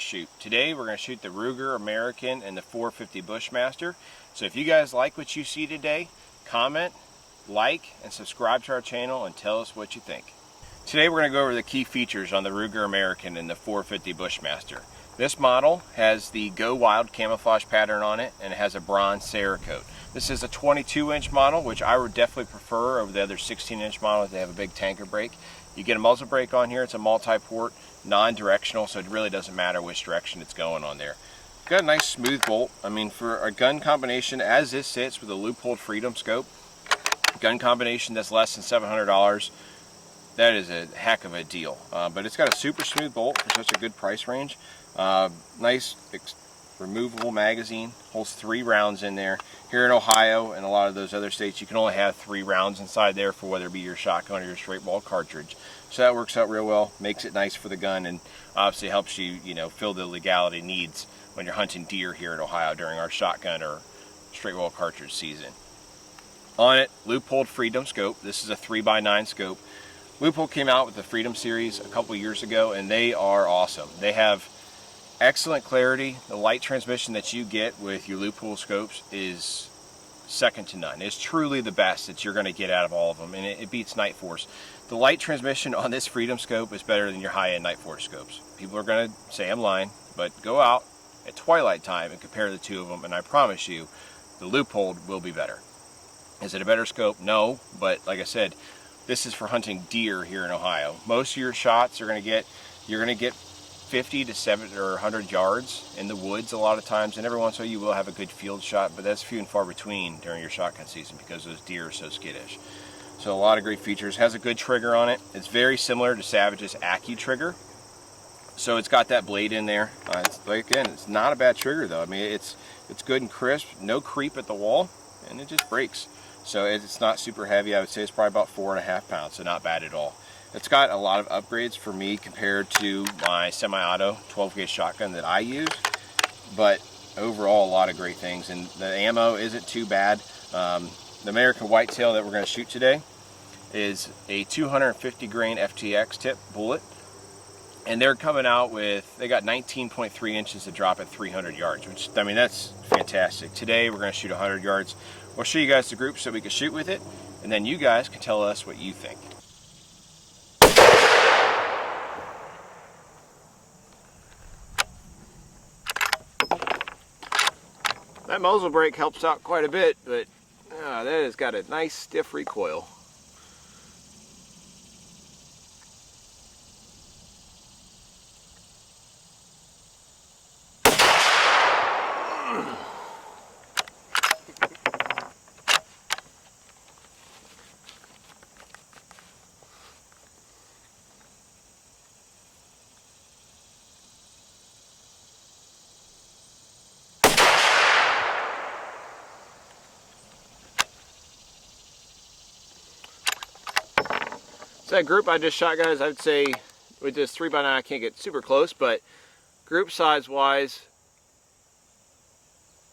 shoot. Today we're going to shoot the Ruger American and the 450 Bushmaster. So if you guys like what you see today, comment, like, and subscribe to our channel and tell us what you think. Today we're going to go over the key features on the Ruger American and the 450 Bushmaster. This model has the Go Wild camouflage pattern on it, and it has a bronze cerakote. This is a 22-inch model, which I would definitely prefer over the other 16-inch models. They have a big tanker brake. You get a muzzle brake on here. It's a multi-port, non-directional, so it really doesn't matter which direction it's going on there. Got a nice smooth bolt. I mean, for a gun combination as this sits with a Leupold Freedom scope, gun combination that's less than $700, that is a heck of a deal. But it's got a super smooth bolt for such a good price range. Nice removable magazine, holds 3 rounds in there. Here in Ohio and a lot of those other states, you can only have 3 rounds inside there for whether it be your shotgun or your straight wall cartridge. So that works out real well, makes it nice for the gun, and obviously helps you, fill the legality needs when you're hunting deer here in Ohio during our shotgun or straight wall cartridge season. On it, Leupold Freedom scope. This is a 3x9 scope. Leupold came out with the Freedom series a couple years ago, and they are awesome. They have excellent clarity. The light transmission that you get with your Leupold scopes is second to none. It's truly the best that you're going to get out of all of them, and it beats Night Force. The light transmission on this Freedom scope is better than your high-end Night Force scopes. People are going to say I'm lying, but go out at twilight time and compare the two of them, and I promise you the Leupold will be better. Is it a better scope? No, but like I said, this is for hunting deer here in Ohio. Most of your shots are going to get, you're going to get 50 to 70 or 100 yards in the woods a lot of times, and every once in a while you will have a good field shot, but that's few and far between during your shotgun season because those deer are so skittish. So a lot of great features. Has a good trigger on it. It's very similar to Savage's Accu trigger. So it's got that blade in there. It's not a bad trigger though. I mean, it's good and crisp, no creep at the wall, and it just breaks. So it's not super heavy. I would say it's probably about 4.5 pounds, so not bad at all. It's got a lot of upgrades for me compared to my semi-auto 12-gauge shotgun that I use, but overall a lot of great things, and the ammo isn't too bad. The American whitetail that we're going to shoot today is a 250 grain FTX tip bullet, and they're coming out with, they got 19.3 inches to drop at 300 yards, which, I mean, that's fantastic. Today we're going to shoot 100 yards. We'll show you guys the group so we can shoot with it, and then you guys can tell us what you think. That muzzle brake helps out quite a bit, but that has got a nice stiff recoil. So that group I just shot, guys, I would say with this 3x9 I can't get super close, but group size wise,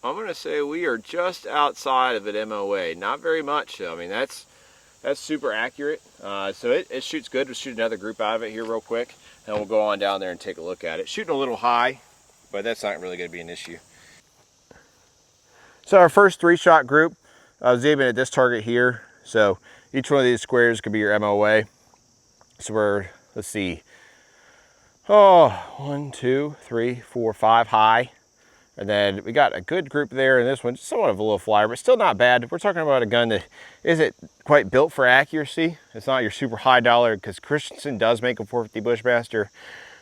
I'm going to say we are just outside of it MOA. Not very much. I mean, that's super accurate. So it shoots good. We'll shoot another group out of it here real quick, and we'll go on down there and take a look at it. Shooting a little high, but that's not really going to be an issue. So our first 3-shot group, I was aiming at this target here. So each one of these squares could be your MOA. So we're, let's see, 1, 2, 3, 4, 5 high. And then we got a good group there, and this one's somewhat of a little flyer, but still not bad. We're talking about a gun that isn't quite built for accuracy. It's not your super high dollar, because Christensen does make a 450 Bushmaster.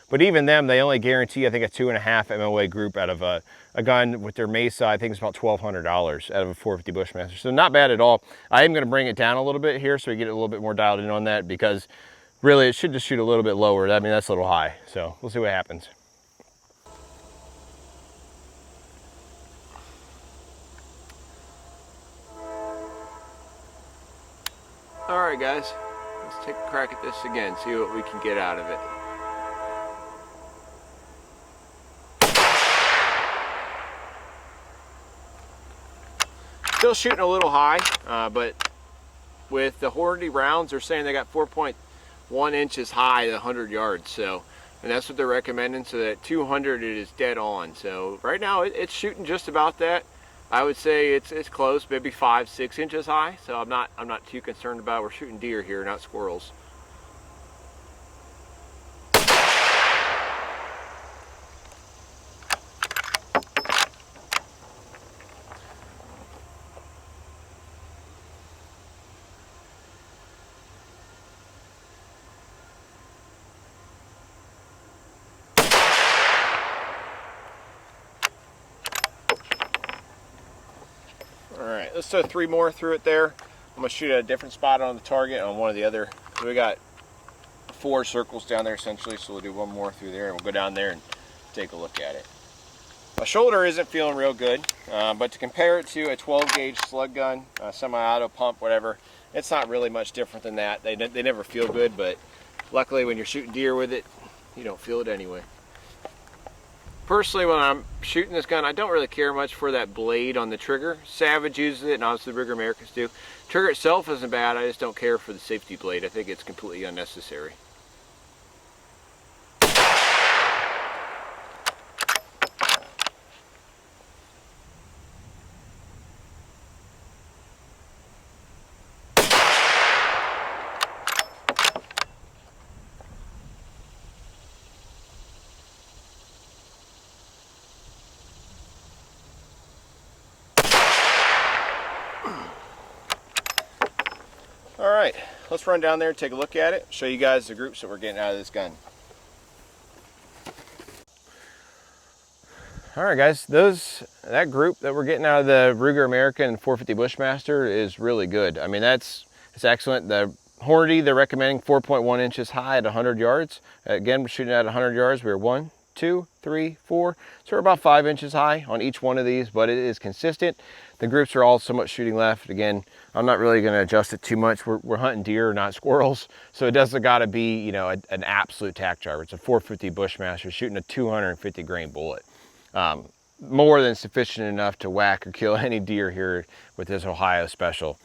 But even them, they only guarantee, I think, a 2.5 MOA group out of a gun with their Mesa. I think it's about $1,200 out of a 450 Bushmaster. So not bad at all. I am going to bring it down a little bit here so we get it a little bit more dialed in on that, because really it should just shoot a little bit lower. I mean, that's a little high. So we'll see what happens. All right, guys, let's take a crack at this again, see what we can get out of it. Still shooting a little high, but with the Hornady rounds, they're saying they got 4.1 inches high at 100 yards. So and that's what they're recommending. So that 200, it is dead on. So right now it's shooting just about that. I would say it's close, maybe 5-6 inches high. So I'm not too concerned about it. We're shooting deer here, not squirrels. Alright, let's throw 3 more through it there. I'm going to shoot at a different spot on the target on one of the other. So we got 4 circles down there essentially, so we'll do 1 more through there and we'll go down there and take a look at it. My shoulder isn't feeling real good, but to compare it to a 12 gauge slug gun, semi-auto pump, whatever, it's not really much different than that. They never feel good, but luckily when you're shooting deer with it, you don't feel it anyway. Personally, when I'm shooting this gun, I don't really care much for that blade on the trigger. Savage uses it, and obviously the Ruger Americans do. Trigger itself isn't bad, I just don't care for the safety blade. I think it's completely unnecessary. Alright, let's run down there and take a look at it, show you guys the groups that we're getting out of this gun. Alright guys, that group that we're getting out of the Ruger American and 450 Bushmaster is really good. I mean, it's excellent. The Hornady, they're recommending 4.1 inches high at 100 yards. Again, we're shooting at 100 yards. We're 1, 2, 3, 4. So we're about 5 inches high on each one of these, but it is consistent. The groups are all somewhat shooting left. Again, I'm not really going to adjust it too much. We're hunting deer, not squirrels. So it doesn't got to be, you know, an absolute tack driver. It's a 450 Bushmaster shooting a 250 grain bullet. More than sufficient enough to whack or kill any deer here with this Ohio special.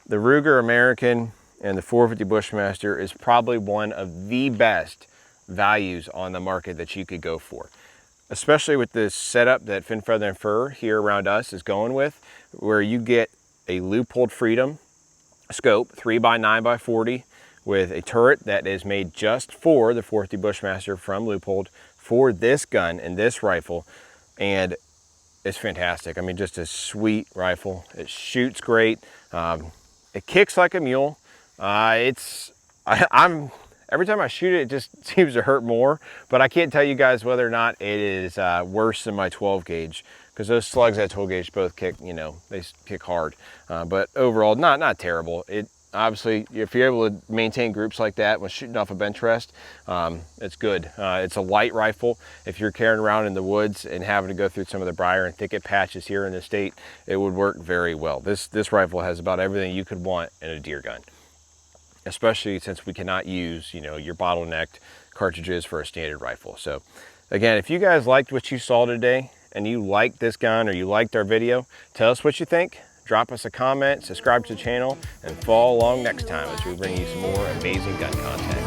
The Ruger American and the 450 Bushmaster is probably one of the best values on the market that you could go for, especially with this setup that Fin Feather and Fur here around us is going with, where you get a Leupold Freedom scope 3x9x40 with a turret that is made just for the 450 Bushmaster from Leupold for this gun and this rifle, and it's fantastic. I mean, just a sweet rifle. It shoots great. It kicks like a mule. Every time I shoot it, it just seems to hurt more, but I can't tell you guys whether or not it is worse than my 12 gauge, because those slugs at 12 gauge both kick, you know, they kick hard. But overall, not terrible. It obviously, if you're able to maintain groups like that when shooting off a bench rest, it's good. It's a light rifle. If you're carrying around in the woods and having to go through some of the briar and thicket patches here in the state, it would work very well. This rifle has about everything you could want in a deer gun, especially since we cannot use, you know, your bottlenecked cartridges for a standard rifle. So again, if you guys liked what you saw today and you liked this gun or you liked our video, tell us what you think. Drop us a comment, subscribe to the channel, and follow along next time as we bring you some more amazing gun content.